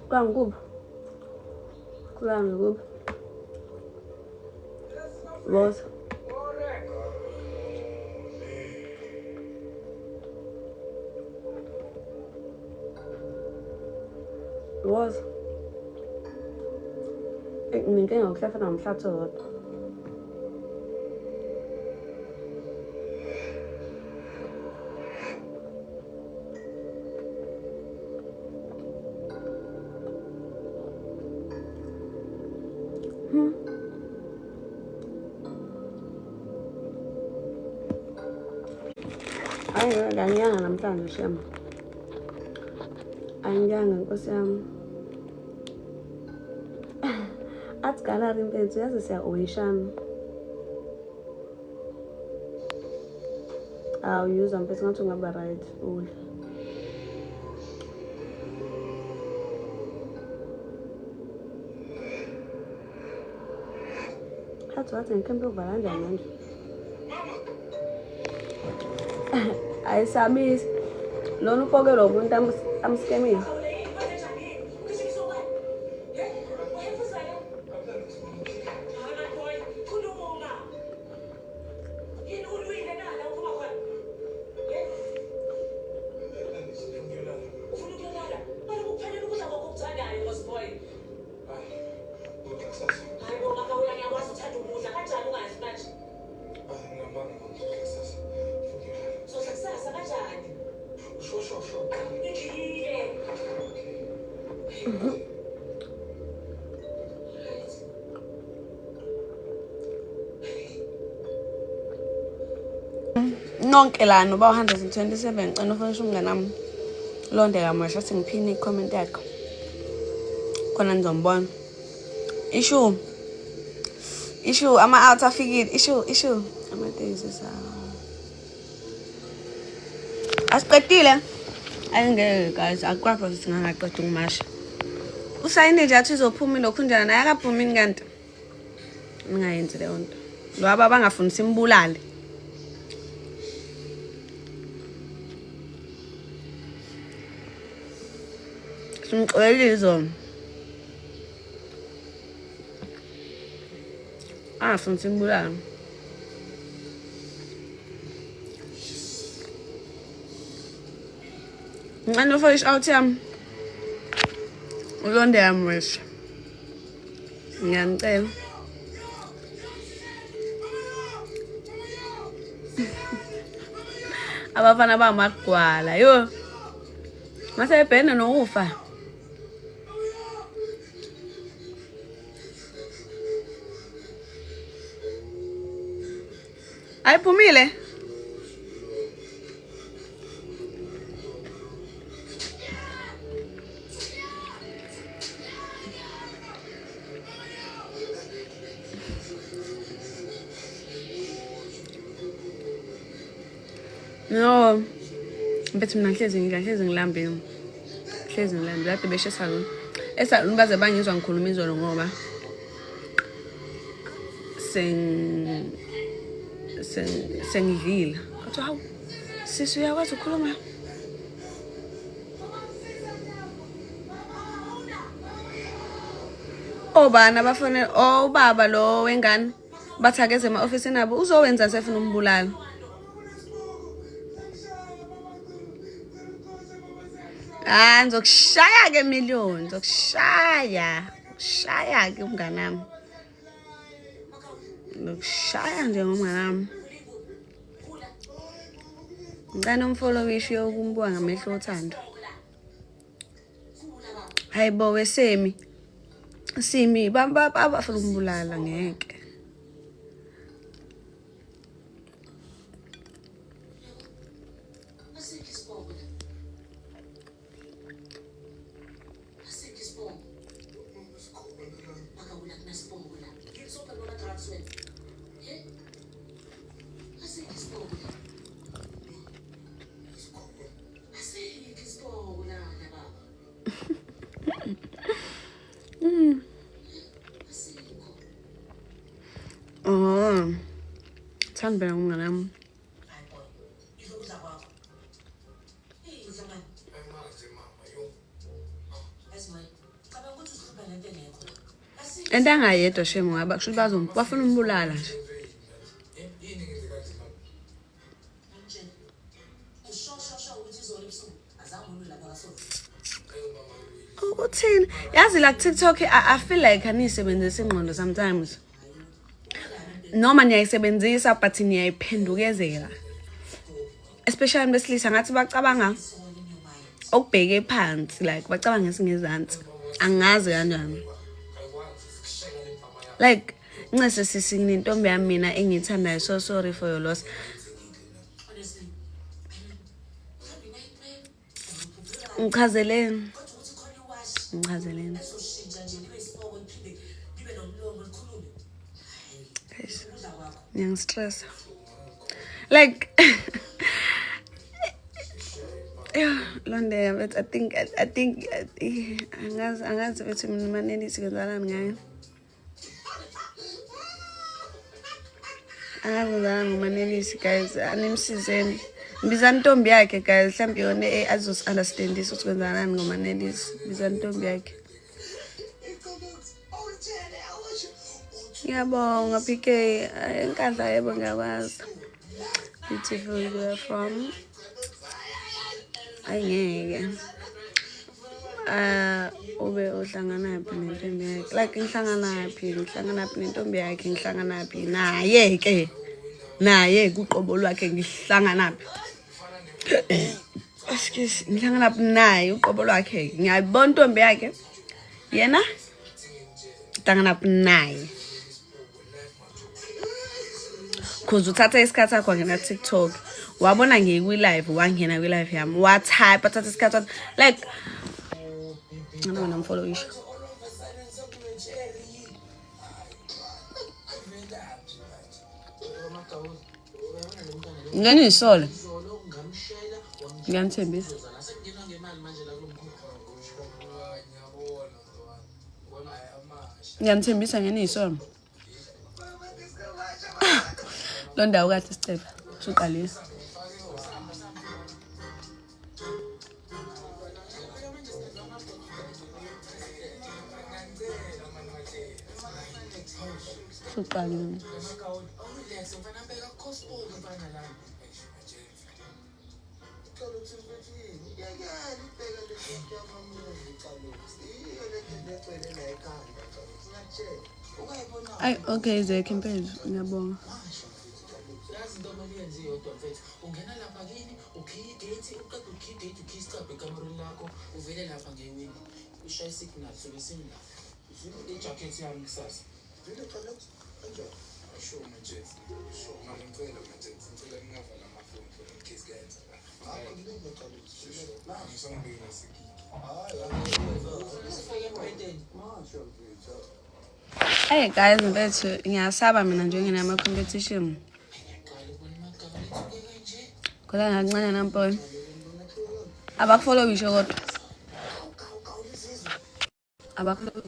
Kangub. Kangub. Was. Was. Mình cái ngọc sẽ phải làm sao chờ. Ganyan namhlanje shem. Anjanga nkosi yami. Athi galari mfethu yazi siya oyishana. Awuyuza mfethu ngathi ungaba right udla. Wathi ngikembe uvala kanjani manje? Ayisamisi. Lona ufoke lo muntu amskemile. Nonke lana uba 127 ngicela ufonishe umngane wami londe kamasha singiphine i-comment yakho khona nizombona. Issue ama-out afikile. Issue amatekisi sawa asiqedile. Ayingeke guys akwapho singaqeda ukumasha. Usayine nje athi uzophuma lokhu njana naye akaphumini kanti ningayenzi leyo nto. Lo abangafuni simbulale. Simxolelizo. Afuni simbulale. Ngicela ufolish out yami. Ulonde yami wesha. Ngiyanicela. Abafana bamagwala yo. Mase ebhena nokufa. Ayiphumile. No. Mbethi mina ngihlezi ngilambe. Ngihlezi ngilambe lapho beshe salon. Esalon baze bangizwa ngikhuluma izolo ngoba sengidlila. Kathi hawu sisi uyakwazi ukukhuluma. Obana bafone obaba lo wengane bathakeze ema-office nabo uzowenza sefuna umbulala. Ngizokushaya ke million, ngizokushaya ke umngane wami. Ngizokushaya nje ngomngane wami. Ngicela umfollowish yokumbuka ngamehlo othando. Hayibo wesemi. Simi bafuna umbulala ngeke. Thanda umngane. Enda ngayedwa shemo ngaba kusho bafuna umbulala nje. Uthini? Yazi la TikTok I feel like anisebenzisa ingqondo sometimes. Noma niyayisebenzisa but niyayiphendukezela. Especially besilisa ngathi bacabanga okubheke phansi like bacabanga esingezansi. Angazi kanjani. Like ncese sisi nginentombi yami mina engithandayo so sorry for your loss. Ngichazeleni. Young stress. Like yeah, London, but I think angazi bethi mina maneni sikwenzana ngayo. Angazana ngomanelisi guys, animsizeni. Biza ntombi yakhe guys, mhlawumbe yona azos understandisa ukuthi kwenzana ngomanelisi. Biza ntombi yakhe. Ngiyabonga PK, enkandla yebo ngiyakwazi. Beautiful you are from. Ayengeke. Ube uhlangana yaphi nentombi yakhe? Like ngihlangana yaphi nentombi yakhe, ngihlangana yaphi naye ke. Naye kuqobo lwakhe ngihlangana yaphi. Excuse, ngihlangana yaphi naye uqobo lwakhe. Ngiyabona intombi yakhe. Yena ngihlangana yaphi naye. Cause uthatha isikhathi sakho ngena TikTok. Wabona ngikwi live, wangena kwi live yami. Watype athatha isikhathi like I don't know, follow you. Ngani isole. Ngiyanthembisa. Ngiyanthembisa ngani isole. Lo ndawo kathi sicefe. Usuqalisa. Usuqalisa. Ay, okay, Zeke impela ngiyabonga. Ungena lapha kini ukhiyi-date uqeda ukhiyi-date ukhiyi-stop ekamereni lakho uvele lapha ngewini ushaye signal sobe simla ijacket yami kusasa vele kaloku kanjani asho manje sho ngicela manje ngicela ningavala amafoni for in case guys hayi ngibeke kaloku la ngisangibeka sikiki Hey guys, mbethu ngiyasaba mina nje nginama competition. Kola ngancane namponi. Abakufollow isho kodwa. Abakufollow.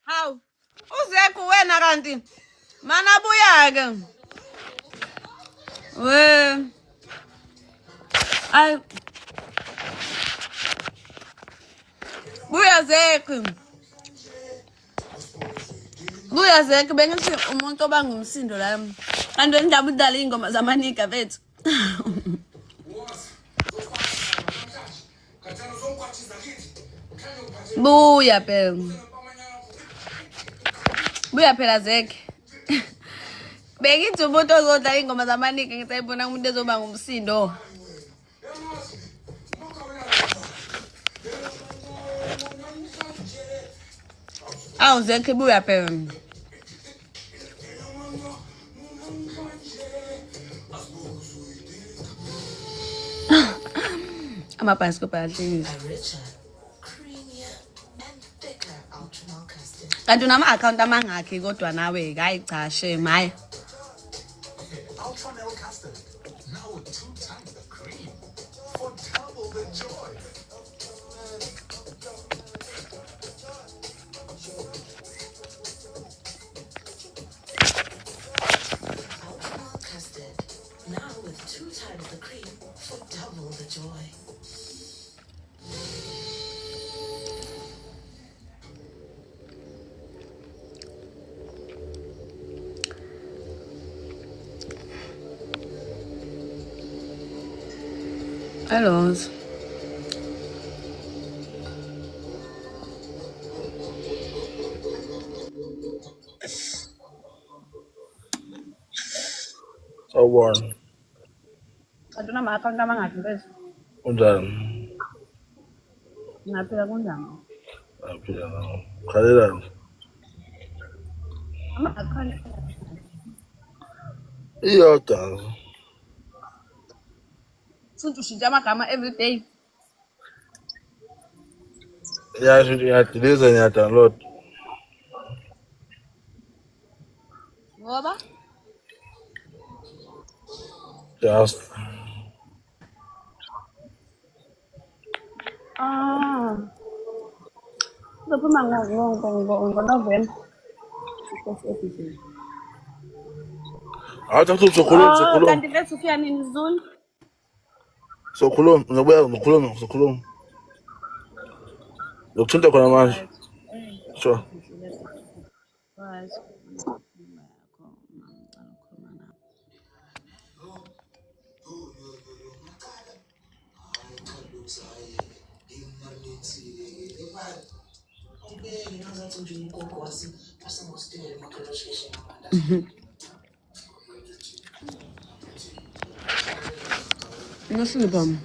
How? Uzekho wena kanti? Mana buya ke. We. Ay. Buya Zeke bengithi umuntu obangumsindo la. Kanti indaba udala ingoma zamanika bethu. Buya phela Zeke. Bengithi umuntu ozodla ingoma zamanika ngisayibona umuntu ezoba ngumsindo. Awu Zeke buya phela. Amabhasikobho ahlekisa. Kanti unama account amangakhi kodwa nawe hayi cha shame hayi. Ultra milk custard. Now with 2 times the cream. For double the Hello. Sawubona. Aduna ma-account amangaki mfethu? Unjani? Ngiyaphila kunjani? Aphila nawe. Khalelani. Ama-account Iyodwa. futhi ushintsha amagama everyday. Yasho ukuthi ngiyadiliza ngiyadownload. Ngoba? Just. Uzophuma ngo-November. Awuthatha uzokhuluma. Kanti mfethu ufika nini Zulu? Sokhuluma. Ngizokhuluma. Ngokuthinta khona manje. Sure. Right. Nasılım?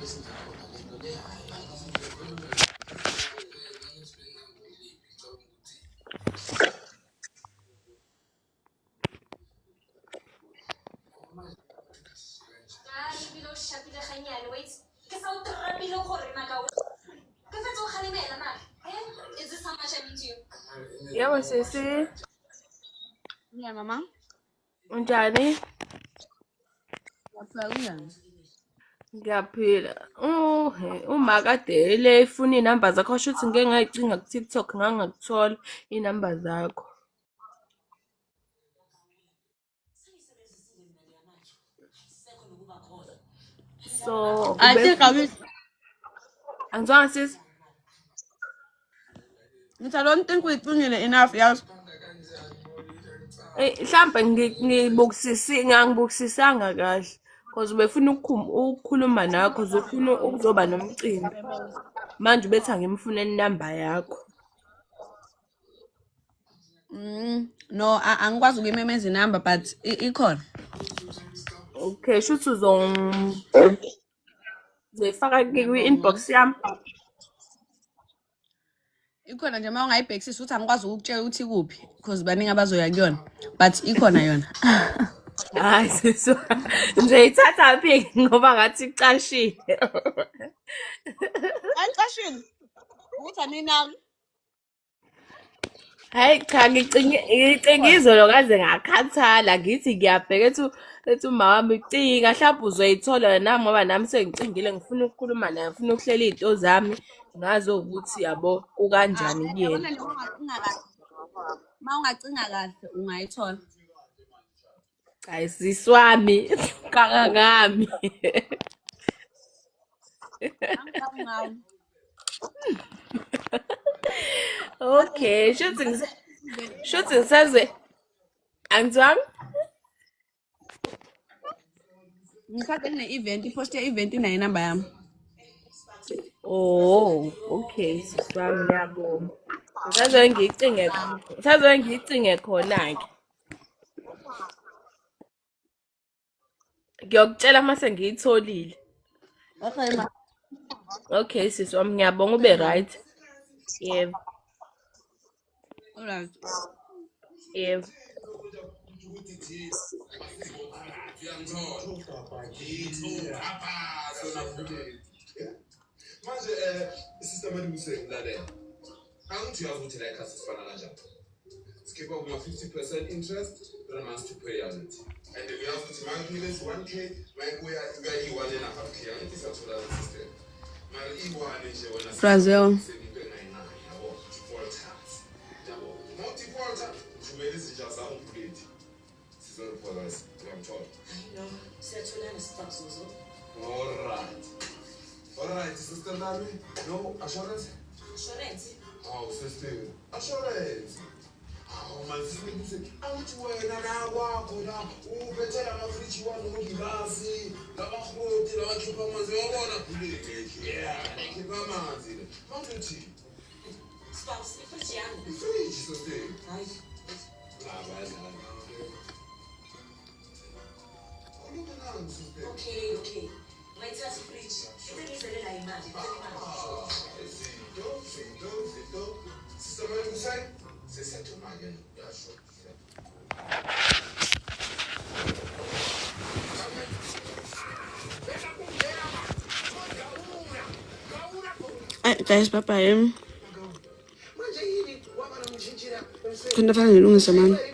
Yebo sisi, Ya mama. unjani? Yaphila kunjani? Ngiyaphila. Uma kade le efuna iy'namba zakho washo ukuthi ngeke ngayicinga ku-TikTok ngangakuthola iy'namba zakho. So, I think I will. angizwanga sisi? I don't think uyicingile enough yazi. Mhlampe ngangibukisisanga kahle. Cause ubefuna ukukhuluma nakho, cause ufuna ukuzoba nomcimbi. Manje ubethi angimfunele inamba yakho. No, angikwazi ukuyimemeza inamba but ikhona. Okay, shuthi uzoyifaka kwi-inbox yami. Ikhona nje uma ungayibhekisisa ukuthi angikwazi ukukutshela ukuthi kuphi because baningi abazoya kuyona but ikhona yona. Hayi sisi, ngizoyithatha phi ngoba ngathi icashile. Ayicashile. Ukuthi anina. Hayi cha, ngicinga izolo kaze ngakhathala ngithi ngiyabheka ethi uma wami ucinga mhlawumbe uzoyithola nami ngoba nami sengicingile ngifuna ukukhuluma naye ngifuna ukuhlela iy'nto zami ngazi ukuthi yabo kukanjani kuyena. Yabona nje uma ungacinga kahle ungayithola. Hayi sisi wami, kangangami. Angicabangayo. Okay, shuthi ngisezwe angizwanga. Ngikade ngine-event, iposte event inayo inamba yami. Oh, okay, sisi wami ngiyabonga. Ngisazoke ngiyicinge khona-ke. Ngiyokutshela mase ngiyitholile. Okay ma. Okay, sisi wami ngiyabonga ube right. Yebo, Alright. yebo. Manje isystem elikusenglalela. Angithi uyazi ukuthi la ikhasi sifana kanjani. Skip over 50% interest, 3 months to pay on it. And then uyazi ukuthi mangilesi 1k, mayibuya i1 and a half k. Angithi sathola system. Mara i1 nje wena Brazil. sengiphe 99 yabo. Default tax. Yabo. Not default tax. Ujumele izinja zakho complete. Sizoliphola ngiyamthola. No, siyatholana sifakzuzo. Alright, sister Nami. No assurance? Insurance. Oh, sister. Assurance. Hawu manje awuthi wena la kwakho la uphethela amafriji wanogilasi labahroti labakhipha amanzi yabona buleke khipha amanzi le manje uthi Spouse, ifriji yami. ifriji soste Hayi. Okay. Ungayithatha ifriji. Sengizelela imali. Guys, bye-bye. Khona fanele ngilungise manje.